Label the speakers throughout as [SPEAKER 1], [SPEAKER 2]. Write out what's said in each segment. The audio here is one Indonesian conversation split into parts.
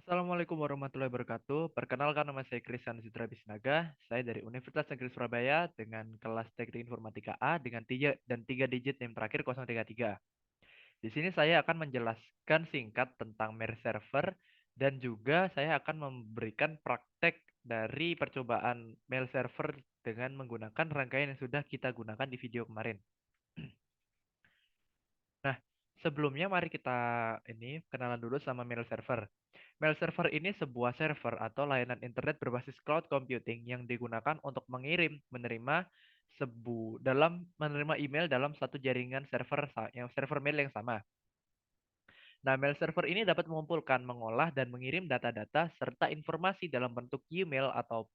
[SPEAKER 1] Assalamualaikum warahmatullahi wabarakatuh. Perkenalkan nama saya Kristian Citra Bisnaga. Saya dari Universitas Negeri Surabaya dengan kelas Teknik Informatika A dengan 3 digit NIM terakhir 033. Di sini saya akan menjelaskan singkat tentang Mail Server dan juga saya akan memberikan praktek dari percobaan Mail Server dengan menggunakan rangkaian yang sudah kita gunakan di video kemarin. Nah, sebelumnya mari kita ini kenalan dulu sama Mail Server. Mail server ini sebuah server atau layanan internet berbasis cloud computing yang digunakan untuk mengirim, menerima email dalam satu jaringan server mail yang sama. Nah, mail server ini dapat mengumpulkan, mengolah, dan mengirim data-data serta informasi dalam bentuk email atau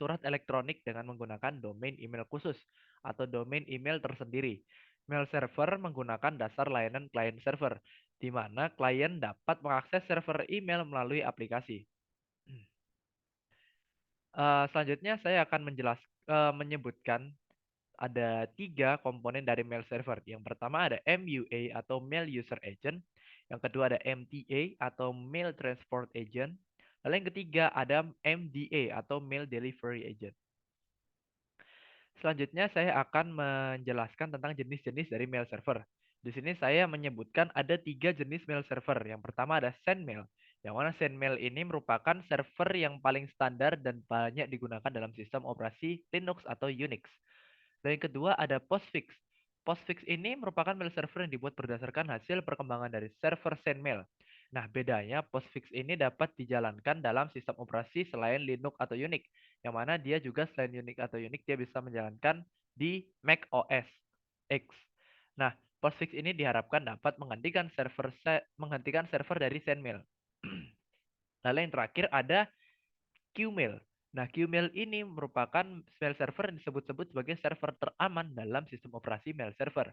[SPEAKER 1] surat elektronik dengan menggunakan domain email khusus atau domain email tersendiri. Mail server menggunakan dasar layanan client server, di mana klien dapat mengakses server email melalui aplikasi. Selanjutnya saya akan menyebutkan ada 3 komponen dari mail server. Yang pertama ada MUA atau Mail User Agent. Yang kedua ada MTA atau Mail Transport Agent. Lalu yang ketiga ada MDA atau Mail Delivery Agent. Selanjutnya saya akan menjelaskan tentang jenis-jenis dari mail server. Di sini saya menyebutkan ada 3 jenis mail server. Yang pertama ada SendMail, yang mana SendMail ini merupakan server yang paling standar dan banyak digunakan dalam sistem operasi Linux atau Unix. Dan yang kedua ada Postfix. Postfix ini merupakan mail server yang dibuat berdasarkan hasil perkembangan dari server SendMail. Nah, bedanya Postfix ini dapat dijalankan dalam sistem operasi selain Linux atau Unix, yang mana dia juga selain Unix atau Unix dia bisa menjalankan di Mac OS X. Nah, Postfix ini diharapkan dapat menggantikan server dari SendMail. Lalu yang terakhir ada Qmail. Nah, Qmail ini merupakan mail server yang disebut-sebut sebagai server teraman dalam sistem operasi mail server.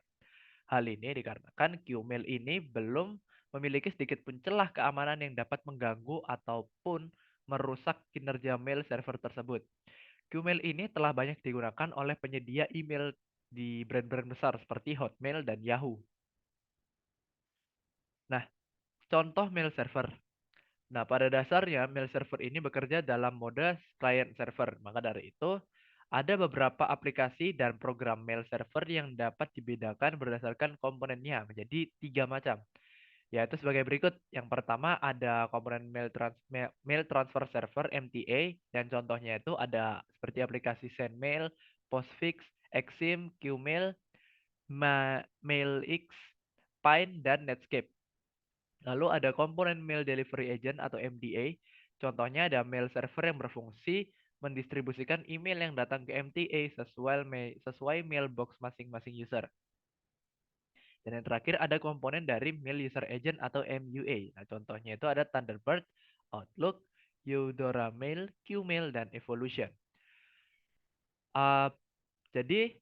[SPEAKER 1] Hal ini dikarenakan Qmail ini belum memiliki sedikit pun celah keamanan yang dapat mengganggu ataupun merusak kinerja mail server tersebut. Qmail ini telah banyak digunakan oleh penyedia email di brand-brand besar seperti Hotmail dan Yahoo. Nah, contoh mail server. Nah, pada dasarnya mail server ini bekerja dalam mode client server. Maka dari itu, ada beberapa aplikasi dan program mail server yang dapat dibedakan berdasarkan komponennya menjadi 3 macam. Yaitu sebagai berikut. Yang pertama ada komponen mail transfer server MTA dan contohnya itu ada seperti aplikasi SendMail, Postfix, Exim, Qmail, MailX, Pine, dan Netscape. Lalu ada komponen Mail Delivery Agent atau MDA. Contohnya ada mail server yang berfungsi mendistribusikan email yang datang ke MTA sesuai mailbox masing-masing user. Dan yang terakhir ada komponen dari Mail User Agent atau MUA. Nah, contohnya itu ada Thunderbird, Outlook, Eudora Mail, Qmail, dan Evolution. Uh, jadi,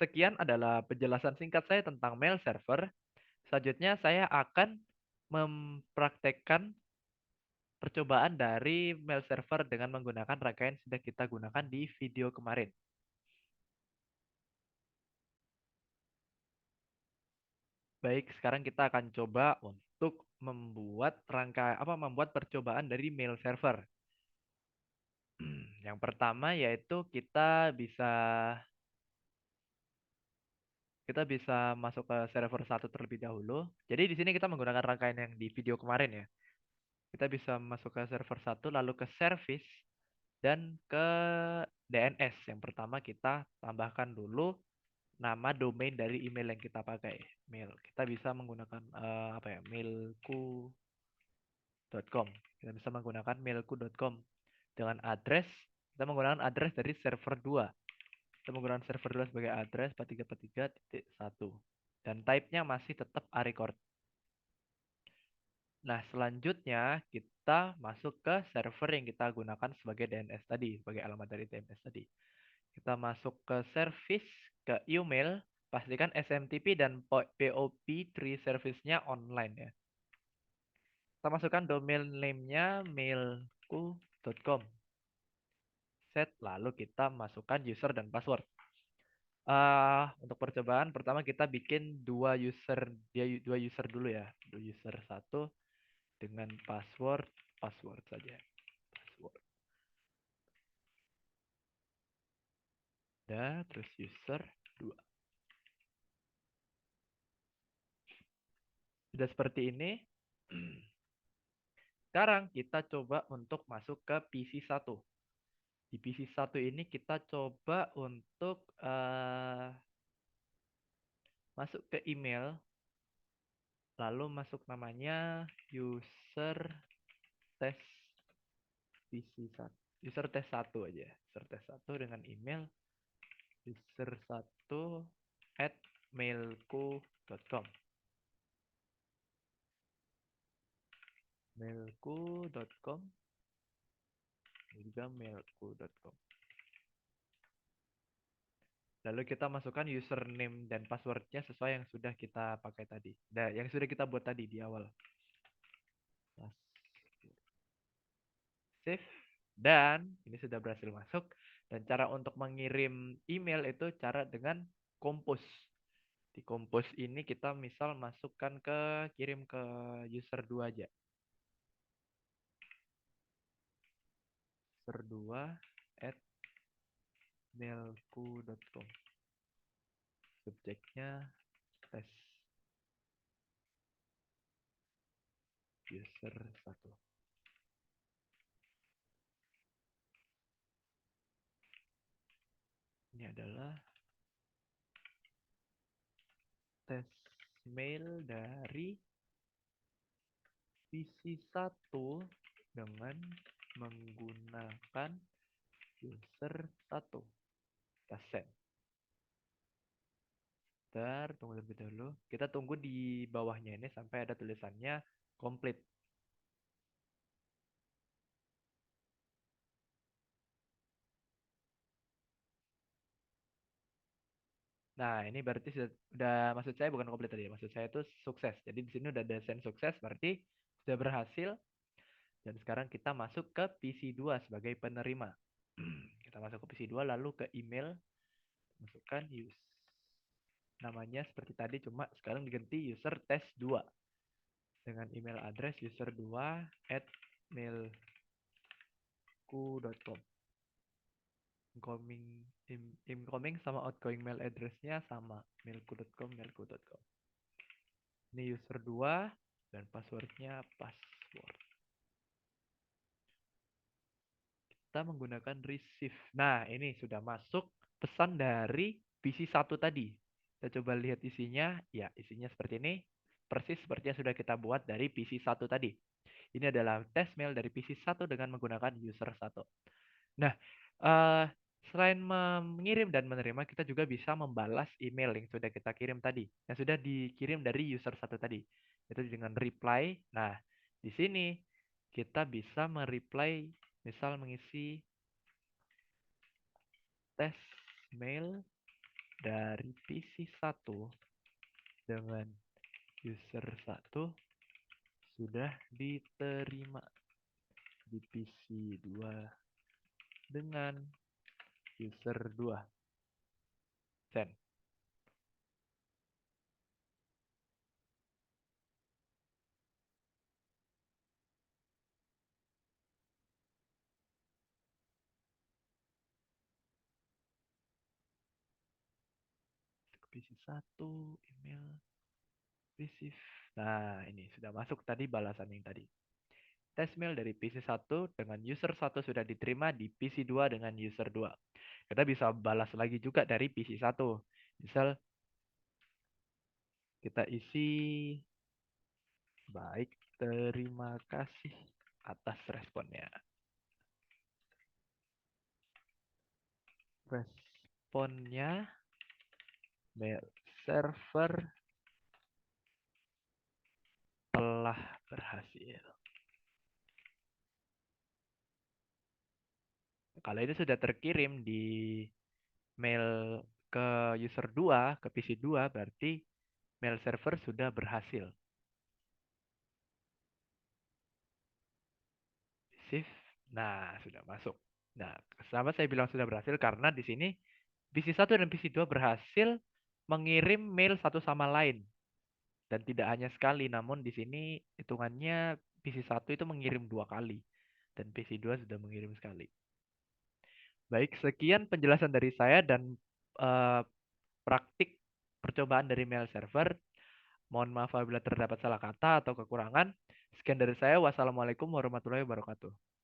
[SPEAKER 1] sekian adalah penjelasan singkat saya tentang mail server. Selanjutnya saya akan mempraktekkan percobaan dari mail server dengan menggunakan rangkaian yang sudah kita gunakan di video kemarin. Baik, sekarang kita akan coba untuk membuat percobaan dari mail server. Yang pertama yaitu kita bisa masuk ke server satu terlebih dahulu. Jadi di sini kita menggunakan rangkaian yang di video kemarin ya. Kita bisa masuk ke server satu lalu ke service dan ke DNS. Yang pertama kita tambahkan dulu nama domain dari email yang kita pakai. Mail. Kita bisa menggunakan mailku.com. Kita bisa menggunakan mailku.com dengan address. Kita menggunakan address dari server 2. Kita menggunakan server 2 sebagai address 4343.1. Dan type-nya masih tetap A-record. Nah, selanjutnya kita masuk ke server yang kita gunakan sebagai DNS tadi, sebagai alamat dari DNS tadi. Kita masuk ke service, ke email, pastikan SMTP dan POP3 service-nya online ya. Kita masukkan domain name-nya mailku.com. Set, lalu kita masukkan user dan password. Untuk percobaan pertama kita bikin dua user dulu ya, dua user satu. dengan password saja. Password. Udah, terus user 2. Sudah seperti ini. Sekarang kita coba untuk masuk ke PC1. Di PC1 ini kita coba untuk masuk ke email, lalu masuk namanya user test PC1. User test 1 aja. User test 1 dengan email user1@mailku.com. Mailku.com juga mailku.com. Lalu kita masukkan username dan passwordnya sesuai yang sudah kita pakai tadi. Nah, yang sudah kita buat tadi di awal. Save. Dan ini sudah berhasil masuk. Dan cara untuk mengirim email itu cara dengan Compose. Di Compose ini kita misal masukkan kirim ke user 2 aja. user2@mailku.com. Subjeknya tes user 1. Ini adalah tes mail dari PC1 dengan menggunakan user 1. Kita send. Bentar, tunggu lebih dahulu. Kita tunggu di bawahnya ini sampai ada tulisannya complete. Nah, ini berarti sudah maksud saya bukan complete tadi. Maksud saya itu sukses. Jadi di sini udah ada send sukses, berarti sudah berhasil. Dan sekarang kita masuk ke PC2 sebagai penerima. Kita masuk ke PC2 lalu ke email, masukkan namanya seperti tadi, cuma sekarang diganti user test 2 dengan email address user2@mailku.com. Incoming sama outgoing mail address-nya sama, mailku.com. Ini user 2 dan passwordnya password. Kita menggunakan receive. Nah, ini sudah masuk pesan dari PC1 tadi. Kita coba lihat isinya. Ya, isinya seperti ini. Persis seperti yang sudah kita buat dari PC1 tadi. Ini adalah test mail dari PC1 dengan menggunakan user 1. Nah, selain mengirim dan menerima, kita juga bisa membalas email yang sudah kita kirim tadi. Yang sudah dikirim dari user 1 tadi. Itu dengan reply. Nah, di sini kita bisa mereply, misal mengisi tes mail dari PC1 dengan user 1 sudah diterima di PC2 dengan user 2. Send. PC1 email receive. Nah, ini sudah masuk tadi balasan yang tadi. Test mail dari PC1 dengan user 1 sudah diterima di PC2 dengan user 2. Kita bisa balas lagi juga dari PC1. Misal kita isi, baik, terima kasih atas responnya. Responnya mail server telah berhasil. Kalau ini sudah terkirim di mail ke user 2, ke PC 2, berarti mail server sudah berhasil. Receive. Nah, sudah masuk. Nah, kenapa saya bilang sudah berhasil? Karena di sini PC1 dan PC2 berhasil mengirim mail satu sama lain. Dan tidak hanya sekali, namun di sini hitungannya PC 1 itu mengirim 2 kali dan PC 2 sudah mengirim sekali. Baik, sekian penjelasan dari saya dan eh, praktik percobaan dari mail server. Mohon maaf apabila terdapat salah kata atau kekurangan. Sekian dari saya. Wassalamualaikum warahmatullahi wabarakatuh.